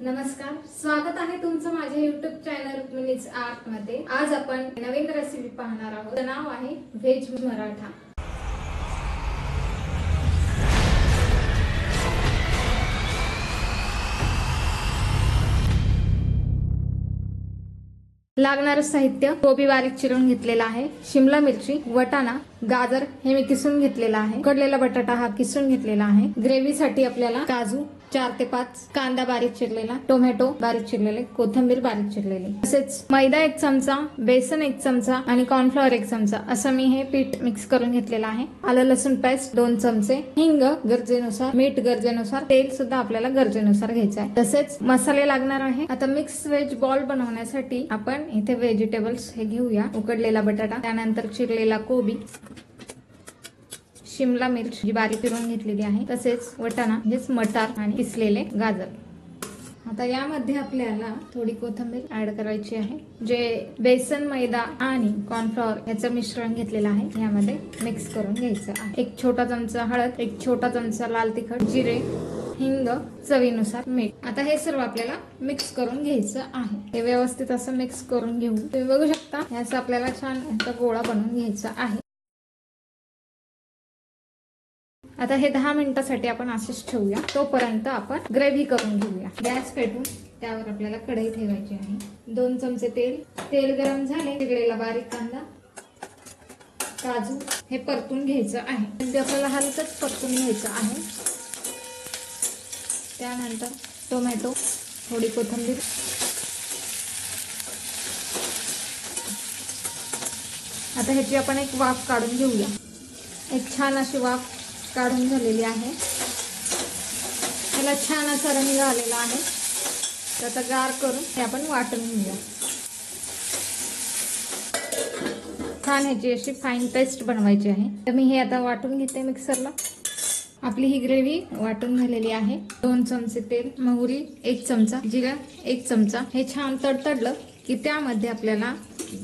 नमस्कार, स्वागत आहे तुमचं माझ्या YouTube चॅनल रुक्मिणीज आर्ट मध्ये। आज आपण नवीन रेसिपी पाहणार आहोत। नाव आहे व्हेज मराठा। लागणारे साहित्य: कोबी बारीक चिरून घेतलेला आहे, शिमला मिरची, वटाणा, गाजर हे मी किसून घेतलेला आहे, उकडलेला बटाटा हा किसून घेतलेला आहे। ग्रेव्हीसाठी आपल्याला काजू 4 ते 5, कांदा बारीक चिरलेला, टोमॅटो बारीक चिरलेले, कोथिंबीर बारीक चिरलेली, तसेच मैदा 1 चमचा, बेसन 1 चमचा आणि कॉर्नफ्लॉवर 1 चमचा असं मी हे पीठ मिक्स करून घेतलेलं आहे। आलं लसूण पेस्ट 2 चमचे, हिंग गरजेनुसार, मीठ गरजेनुसार, तेल सुद्धा आपल्याला गरजेनुसार घ्यायचं आहे। तसेच मसाले लागणार आहे। आता मिक्स व्हेज बॉल बनवण्यासाठी आपण इथे व्हेजिटेबल्स हे घेऊया। उकडलेला बटाटा, त्यानंतर चिरलेला कोबी, शिमला मिर्च जी बारीक चिरून घेतलेली आहे, तसेच वटाणा म्हणजेच मटार आणि किसलेले गाजर। आता यामध्ये आपल्याला थोडी कोथिंबीर ऍड करायची आहे। जे बेसन, मैदा आणि कॉर्नफ्लॉवर याचं मिश्रण घेतलेलं आहे यामध्ये मिक्स करून घ्यायचं आहे। 1 छोटा चमचा हळद, 1 छोटा चमचा लाल तिखट, जिरे, हिंग, चवीनुसार मीठ। आता हे सर्व आपल्याला मिक्स करून घ्यायचं आहे। हे व्यवस्थित असं मिक्स करून घेऊ। तुम्ही बघू शकता याचा आपल्याला छान असा गोळा बनवून घ्यायचा आहे। आता हे 10 मिनिटांसाठी आपण असेच ठेवूया। तोपर्यंत आपण ग्रेव्ही करून घेऊया। गॅस पेटवून त्यावर आपल्याला कढई ठेवायची आहे। 2 चमचे तेल, तेल गरम झाले, चिरलेला बारीक कांदा, काजू हे परतून घ्यायचं आहे। ते आपल्याला हलकच परतून घ्यायचं आहे। त्यानंतर टोमॅटो, थोडी कोथिंबीर, आता ह्याची आपण एक वाफ काढून घेऊया। एक छान अशी वाफ काढून झालेली आहे। त्याला छान असा रंग आलेला आहे। त्याचा गार करून हे आपण वाटून घेऊया। छान ह्याची अशी फाईन पेस्ट बनवायची आहे। तर मी हे आता वाटून घेते मिक्सरला। आपली ही ग्रेव्ही वाटून झालेली आहे। 2 चमचे तेल, मोहरी 1 चमचा, जिरा 1 चमचा हे छान तडतडलं की त्यामध्ये आपल्याला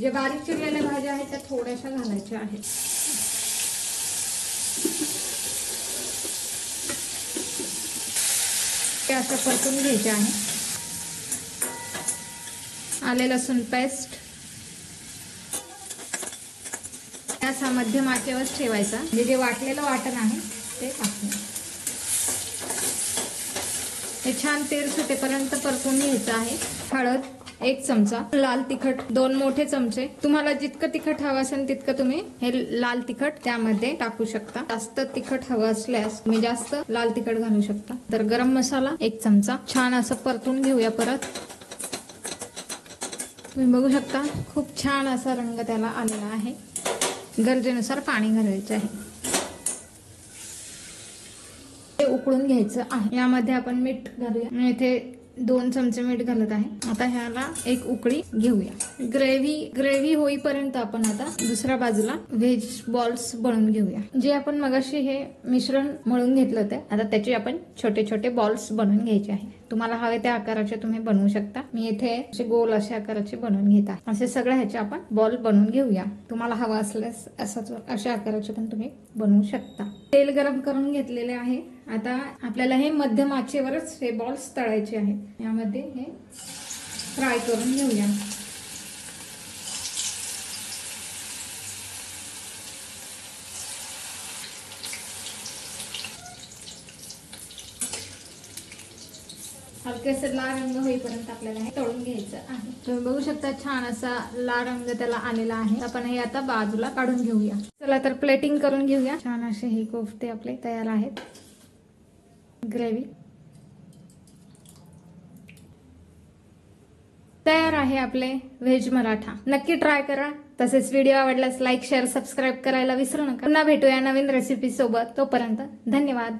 जे बारीक चिरलेल्या भाज्या आहेत त्या थोड्याशा घालायच्या आहेत। ते असं परतून घ्यायचे आहे। आले लसूण पेस्ट याचा मध्यम आचेवर ठेवायचा। जे वाटलेलं वाटण आहे ते टाकून हे छान तेल सुटेपर्यंत परतून घ्यायचं आहे। हळद 1 चमचा, लाल तिखट 2 मोठे चमचे, तुम्हाला जितकं तिखट हवं असेल तितकं तुम्ही हे लाल तिखट त्यामध्ये टाकू शकता। जास्त तिखट हवं असल्यास तुम्ही जास्त लाल तिखट घालू शकता। तर गरम मसाला 1 चमचा, छान असं परतून घेऊया परत। तुम्ही बघू शकता खूप छान असा रंग त्याला आलेला आहे। गरजेनुसार पाणी घालायचं आहे। हे उकळून घ्यायचं आहे। यामध्ये आपण मीठ घालूया। मी इथे 2 चमचे मीठ घालत आहे। आता ह्याला एक उकळी घेऊया। ग्रेव्ही होईपर्यंत आपण आता दुसऱ्या बाजूला व्हेज बॉल्स बनवून घेऊया। जे आपण मगाशी हे मिश्रण मळून घेतलं होतं, आता त्याचे आपण छोटे छोटे बॉल्स बनवून घ्यायचे आहे। तुम्हाला हवे त्या आकाराचे तुम्ही बनवू शकता। मी इथे असे गोल अशा आकाराचे बनवून घेत आहे। असे सगळे ह्याचे आपण बॉल बनवून घेऊया। तुम्हाला हवा असल्यास अशा आकाराचे पण तुम्ही बनवू शकता। तेल गरम करून घेतलेले आहे। आता आपल्याला हे मध्यम आचेवरच हे बॉल्स तळायचे आहेत। यामध्ये हे फ्राय करून घेऊया। हलकेसे लाल रंग होईपर्यंत आपल्याला हे तळून घ्यायचं आहे। तुम्ही बघू शकता छान असा लाल रंग त्याला आलेला आहे। आपण हे आता बाजूला काढून घेऊया। चला तर प्लेटिंग करून घेऊया। छान असे हे कोफ्ते आपले तयार आहेत। ग्रेव्ही तयार आहे आपले व्हेज मराठा। नक्की ट्राय करा। तसेच व्हिडिओ आवडल्यास लाईक, शेअर, सबस्क्राईब करायला विसरू नका। पुन्हा भेटूया नवीन रेसिपी सोबत। तोपर्यंत धन्यवाद।